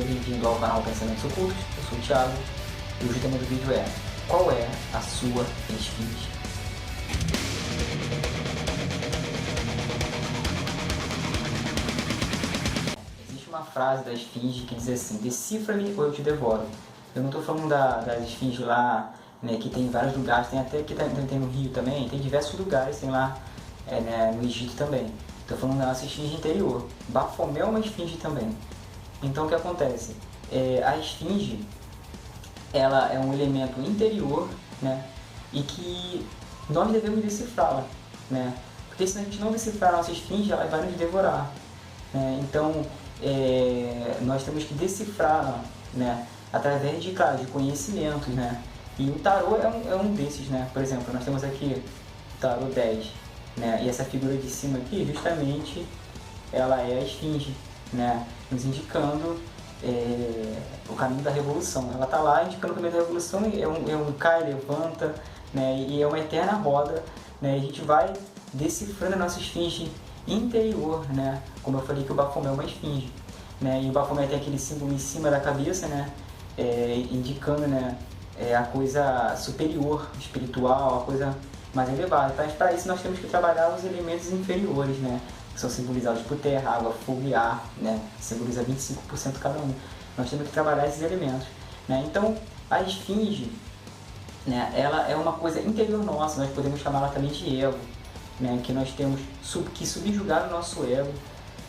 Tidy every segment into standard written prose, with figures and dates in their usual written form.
seja bem-vindo ao canal Pensamentos Ocultos, eu sou o Thiago e hoje o tema do vídeo é: qual é a sua esfinge? Existe uma frase da esfinge que diz assim: decifra-me ou eu te devoro. Eu não estou falando das esfinges lá, né, que tem em vários lugares, tem até que tem no Rio também, tem diversos lugares, tem lá né, no Egito também. Estou falando da nossa esfinge interior. Bafomé é uma esfinge também. Então o que acontece? A esfinge, ela é um elemento interior, né, e que nós devemos decifrá-la, né, porque se a gente não decifrar a nossa esfinge, ela vai nos devorar, né? Então nós temos que decifrá-la, né, através de, claro, de conhecimentos, né, e o tarô é um desses, né. Por exemplo, nós temos aqui o tarô 10, né, e essa figura de cima aqui, justamente, ela é a esfinge, né, nos indicando o caminho da revolução. Ela está lá indicando o caminho da revolução, é um cai, levanta, né, e é uma eterna roda, né, e a gente vai decifrando a nossa esfinge interior, né, como eu falei que o Bafomé é uma esfinge, né, e o Bafomé tem aquele símbolo em cima da cabeça, né, indicando, né, a coisa superior, espiritual, a coisa mais elevada. Então, para isso nós temos que trabalhar os elementos inferiores, né, que são simbolizados por terra, água, fogo e ar, né, que simboliza 25% cada um. Nós temos que trabalhar esses elementos, né. Então, a esfinge, né, ela é uma coisa interior nossa, nós podemos chamá-la também de ego, né, que nós temos que subjugar o nosso ego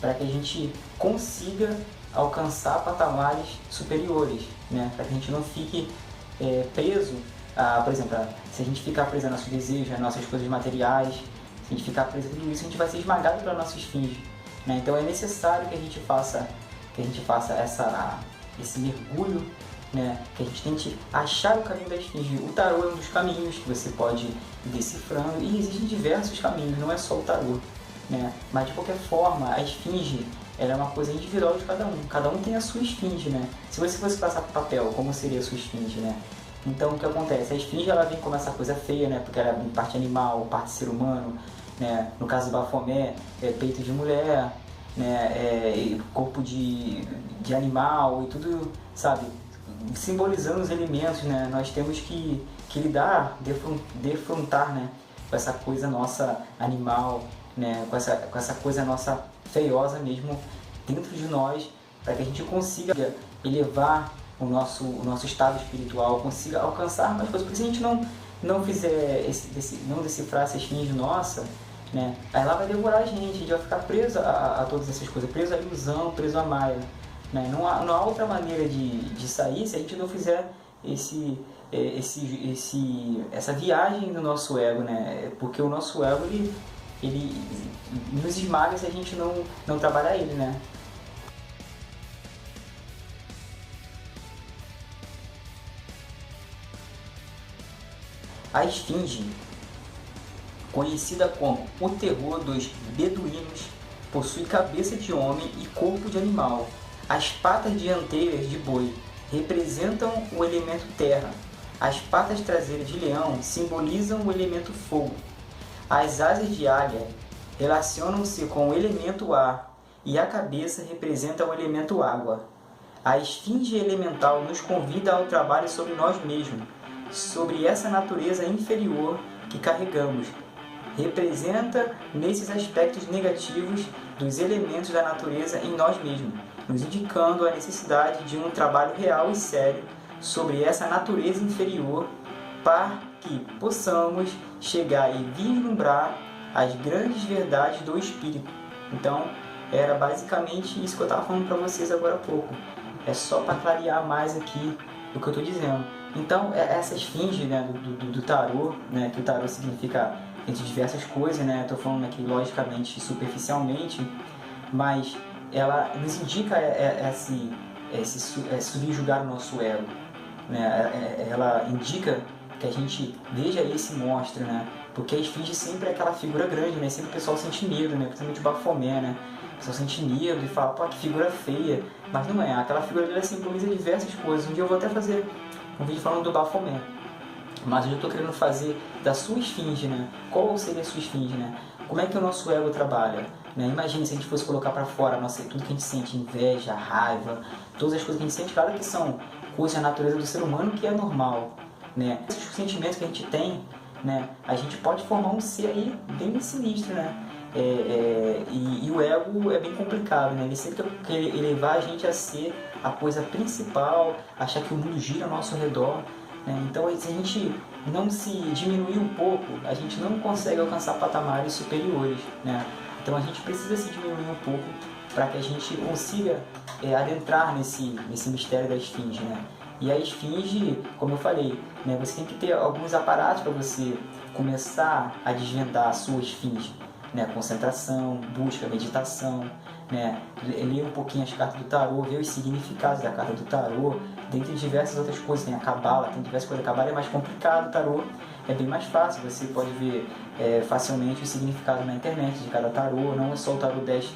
para que a gente consiga alcançar patamares superiores, né, para que a gente não fique preso por exemplo, se a gente ficar preso aos nossos desejos, às nossas coisas materiais, se a gente ficar preso a tudo isso, a gente vai ser esmagado pela nossa esfinge, né? Então é necessário que a gente faça esse mergulho, né? Que a gente tente achar o caminho da esfinge. O tarô é um dos caminhos que você pode ir decifrando, e existem diversos caminhos, não é só o tarô, né? Mas de qualquer forma, a esfinge, ela é uma coisa individual de cada um tem a sua esfinge, né? Se você fosse passar para o papel, como seria a sua esfinge, né? Então o que acontece? A esfinge, ela vem como essa coisa feia, né? Porque ela é parte animal, parte ser humano, né? No caso do Bafomé, peito de mulher, né? Corpo de animal e tudo, sabe? Simbolizando os elementos, né? Nós temos que lidar, defrontar, né? Com essa coisa nossa animal, né? Com essa coisa nossa feiosa mesmo dentro de nós, para que a gente consiga elevar o nosso estado espiritual, consiga alcançar mais coisas. Porque se a gente não fizer não decifrar essa esfinge nossa, né, aí ela vai devorar a gente vai ficar preso a todas essas coisas, preso à ilusão, preso à maia, né? Não há outra maneira de sair se a gente não fizer essa viagem do nosso ego, né? Porque o nosso ego ele nos esmaga se a gente não trabalhar ele, né? A esfinge, conhecida como o terror dos beduínos, possui cabeça de homem e corpo de animal. As patas dianteiras de boi representam o elemento terra. As patas traseiras de leão simbolizam o elemento fogo. As asas de águia relacionam-se com o elemento ar e a cabeça representa o elemento água. A esfinge elemental nos convida ao trabalho sobre nós mesmos, sobre essa natureza inferior que carregamos. Representa nesses aspectos negativos dos elementos da natureza em nós mesmos, nos indicando a necessidade de um trabalho real e sério sobre essa natureza inferior para que possamos chegar e vislumbrar as grandes verdades do Espírito. Então, era basicamente isso que eu estava falando para vocês agora há pouco. É só para clarear mais aqui o que eu estou dizendo. Então, essa esfinge, né, do tarô, né, que o tarô significa entre diversas coisas, né, estou falando aqui logicamente, superficialmente, mas ela nos indica subjugar o nosso ego, né, ela indica que a gente veja esse monstro, né, porque a esfinge sempre é aquela figura grande, né, sempre o pessoal sente medo, né, principalmente o Bafomé, né, o pessoal sente medo e fala, pô, que figura feia, mas não é, aquela figura dele simboliza diversas coisas. Um dia eu vou até fazer um vídeo falando do Bafomé, mas eu estou querendo fazer da sua esfinge, né? Qual seria a sua esfinge, né? Como é que o nosso ego trabalha? né? Imagina se a gente fosse colocar para fora tudo que a gente sente, inveja, raiva, todas as coisas que a gente sente, claro que são coisas da natureza do ser humano que é normal, né? Esses sentimentos que a gente tem, né? A gente pode formar um ser aí bem sinistro, né? E o ego é bem complicado, né? Ele sempre quer elevar a gente a ser a coisa principal, achar que o mundo gira ao nosso redor, né? Então, se a gente não se diminuir um pouco, a gente não consegue alcançar patamares superiores, né? Então, a gente precisa se diminuir um pouco para que a gente consiga adentrar nesse mistério da esfinge, né? E a esfinge, como eu falei, né, você tem que ter alguns aparatos para você começar a desvendar a sua esfinge, né? Concentração, busca, meditação, né? Ler um pouquinho as cartas do tarô, ver os significados da carta do tarô, dentre diversas outras coisas. Tem a cabala, tem diversas coisas. A cabala é mais complicado, o tarô é bem mais fácil, você pode ver facilmente o significado na internet de cada tarô, não é só o tarô 10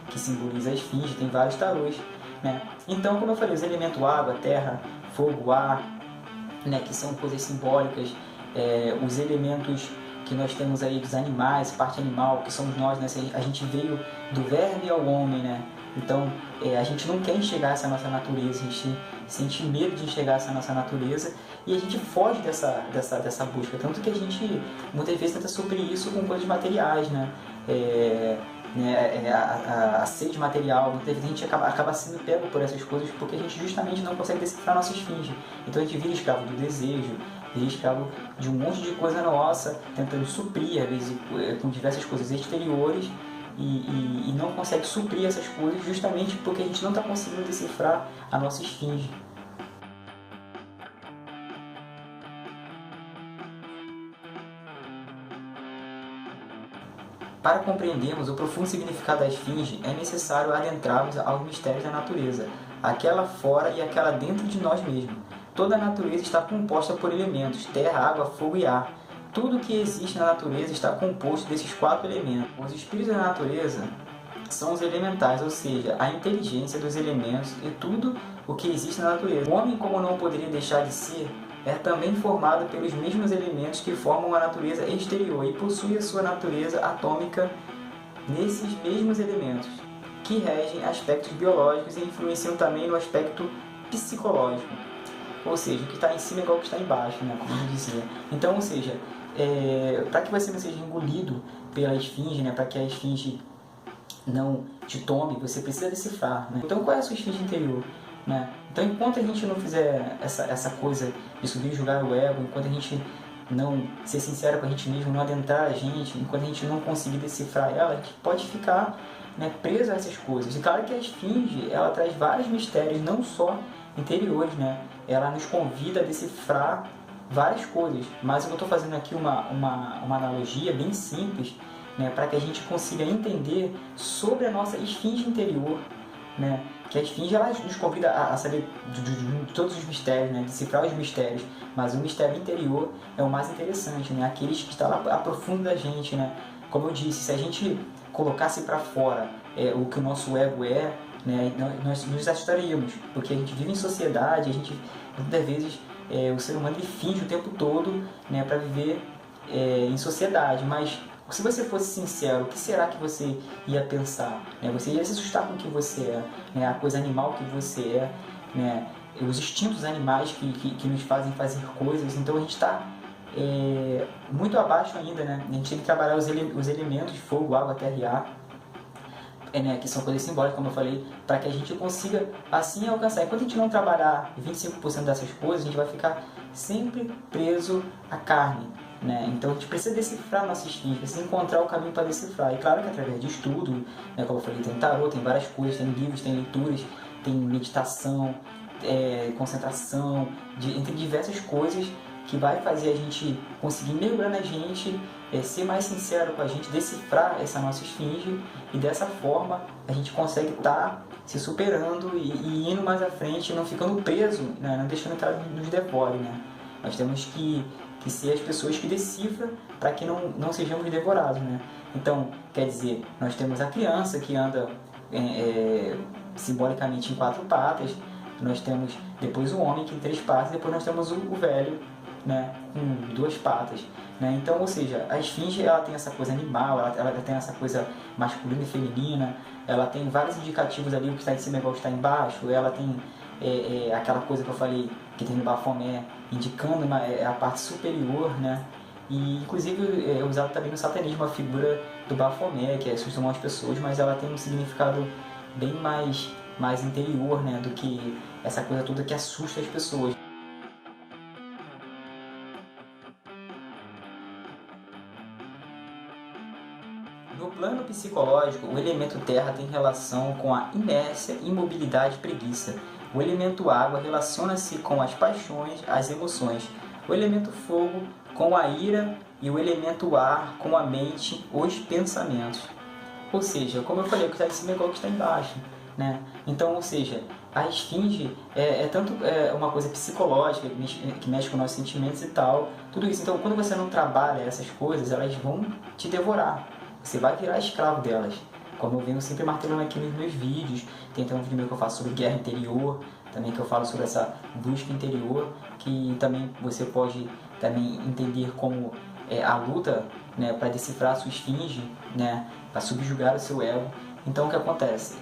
que simboliza a esfinge, tem vários tarôs, né? Então, como eu falei, os elementos água, terra, fogo, ar, né, que são coisas simbólicas, os elementos que nós temos aí dos animais, parte animal, que somos nós, né? A gente veio do verme ao homem, né? Então, a gente não quer enxergar essa nossa natureza, a gente sente medo de enxergar essa nossa natureza e a gente foge dessa busca. Tanto que a gente, muitas vezes, tenta suprir isso com coisas materiais, né? A sede material, muitas vezes a gente acaba sendo pego por essas coisas porque a gente justamente não consegue decifrar nossa esfinge. Então a gente vira escravo do desejo, vira escravo de um monte de coisa nossa, tentando suprir, às vezes, com diversas coisas exteriores e não consegue suprir essas coisas justamente porque a gente não está conseguindo decifrar a nossa esfinge. Para compreendermos o profundo significado da esfinge, é necessário adentrarmos aos mistérios da natureza, aquela fora e aquela dentro de nós mesmos. Toda a natureza está composta por elementos, terra, água, fogo e ar. Tudo que existe na natureza está composto desses 4 elementos. Os espíritos da natureza são os elementais, ou seja, a inteligência dos elementos e tudo o que existe na natureza. O homem, como não poderia deixar de ser, é também formado pelos mesmos elementos que formam a natureza exterior e possui a sua natureza atômica nesses mesmos elementos, que regem aspectos biológicos e influenciam também no aspecto psicológico. Ou seja, o que está em cima é igual ao que está embaixo, né? Como eu dizia. Então, ou seja, para que você não seja engolido pela esfinge, né? Para que a esfinge não te tome, você precisa decifrar, né? Então, qual é a sua esfinge interior? Né? Então, enquanto a gente não fizer essa coisa de subir e julgar o ego, enquanto a gente não ser sincero com a gente mesmo, não adentrar a gente, enquanto a gente não conseguir decifrar ela, a gente pode ficar, né, preso a essas coisas. E claro que a esfinge, ela traz vários mistérios, não só interiores, né? Ela nos convida a decifrar várias coisas, mas eu estou fazendo aqui uma analogia bem simples, né, para que a gente consiga entender sobre a nossa esfinge interior, né? Que a esfinge ela nos convida a saber de todos os mistérios, né? Decifrar os mistérios, mas o mistério interior é o mais interessante, né? Aqueles que estão lá a profundo da gente, né? Como eu disse, se a gente colocasse para fora o que o nosso ego é, né? Nós nos assustaríamos, porque a gente vive em sociedade, a gente muitas vezes o ser humano ele finge o tempo todo, né? Para viver em sociedade, mas se você fosse sincero, o que será que você ia pensar? Né? Você ia se assustar com o que você é, né? A coisa animal que você é, né? Os instintos animais que nos fazem fazer coisas. Então a gente está muito abaixo ainda, né? A gente tem que trabalhar os elementos de fogo, água, terra e ar, né? Que são coisas simbólicas, como eu falei, para que a gente consiga assim alcançar. Enquanto a gente não trabalhar 25% dessas coisas, a gente vai ficar sempre preso à carne. Né? Então a gente precisa decifrar nossa esfinge, precisa encontrar o caminho para decifrar. E claro que através de estudo, né, como eu falei, tem tarô, tem várias coisas, tem livros, tem leituras, tem meditação, concentração, entre diversas coisas que vai fazer a gente conseguir mergulhar na gente, ser mais sincero com a gente, decifrar essa nossa esfinge e dessa forma a gente consegue estar se superando e indo mais à frente, não ficando preso, né, não deixando que ela nos devore. Né? Nós temos que ser as pessoas que decifram para que não sejamos devorados, né? Então, quer dizer, nós temos a criança que anda simbolicamente em 4 patas, nós temos depois o homem que em 3 patas, depois nós temos o velho né, com duas patas. Né? Então, ou seja, a esfinge ela tem essa coisa animal, ela tem essa coisa masculina e feminina, ela tem vários indicativos ali, o que está em cima é igual o que está embaixo, ela tem aquela coisa que eu falei, que tem no Baphomet, indicando a parte superior, né? E inclusive é usado também no satanismo a figura do Baphomet, que assusta as pessoas, mas ela tem um significado bem mais interior, né, do que essa coisa toda que assusta as pessoas. No plano psicológico, o elemento terra tem relação com a inércia, imobilidade e preguiça. O elemento água relaciona-se com as paixões, as emoções. O elemento fogo com a ira e o elemento ar com a mente, os pensamentos. Ou seja, como eu falei, o que está em cima é igual o que está embaixo. Né? Então, ou seja, a esfinge é tanto uma coisa psicológica que mexe com nossos sentimentos e tal, tudo isso. Então, quando você não trabalha essas coisas, elas vão te devorar. Você vai virar escravo delas. Como eu venho sempre martelando aqui nos meus vídeos, tem até um vídeo meu que eu faço sobre guerra interior, também que eu falo sobre essa busca interior, que também você pode também entender como a luta, né, para decifrar a sua esfinge, né, para subjugar o seu ego. Então o que acontece?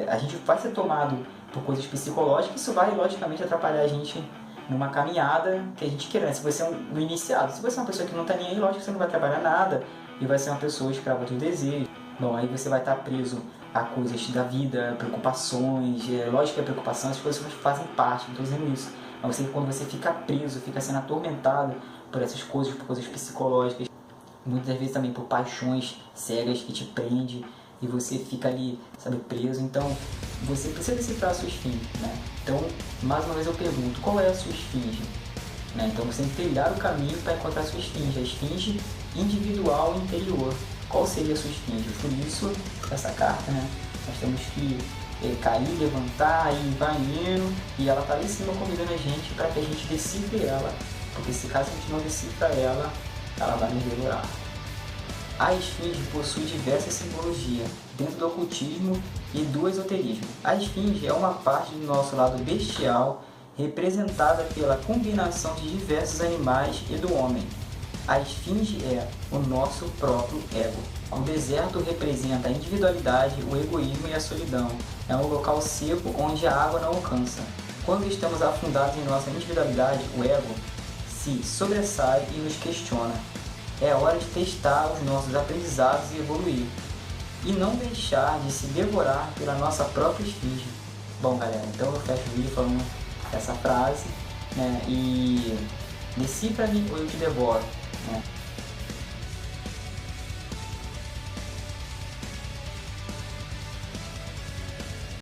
A gente vai ser tomado por coisas psicológicas, isso vai logicamente atrapalhar a gente numa caminhada que a gente quer, né? Se você é um iniciado, se você é uma pessoa que não está nem aí, lógico que você não vai trabalhar nada e vai ser uma pessoa escrava dos desejos. Bom, aí você vai estar preso a coisas da vida, preocupações, lógico que a preocupação, as coisas fazem parte, não estou dizendo isso. Mas quando você fica preso, fica sendo atormentado por essas coisas, por coisas psicológicas, muitas vezes também por paixões cegas que te prendem, e você fica ali, sabe, preso. Então, você precisa decifrar a sua esfinge, né? Então, mais uma vez eu pergunto, qual é a sua esfinge? Né? Então, você tem que trilhar o caminho para encontrar a sua esfinge, a esfinge individual interior. Qual seria a sua esfinge? Por isso, essa carta, né? Nós temos que cair, levantar, e vai indo, e ela está lá em cima convidando a gente para que a gente decifre ela, porque se caso a gente não decifra ela, ela vai nos devorar. A esfinge possui diversas simbologias dentro do ocultismo e do esoterismo. A esfinge é uma parte do nosso lado bestial, representada pela combinação de diversos animais e do homem. A esfinge é o nosso próprio ego. O deserto representa a individualidade, o egoísmo e a solidão. É um local seco onde a água não alcança. Quando estamos afundados em nossa individualidade, o ego se sobressai e nos questiona. É hora de testar os nossos aprendizados e evoluir. E não deixar de se devorar pela nossa própria esfinge. Bom, galera, então eu fecho o vídeo falando essa frase, né? E decifra-me ou eu te devoro. Né?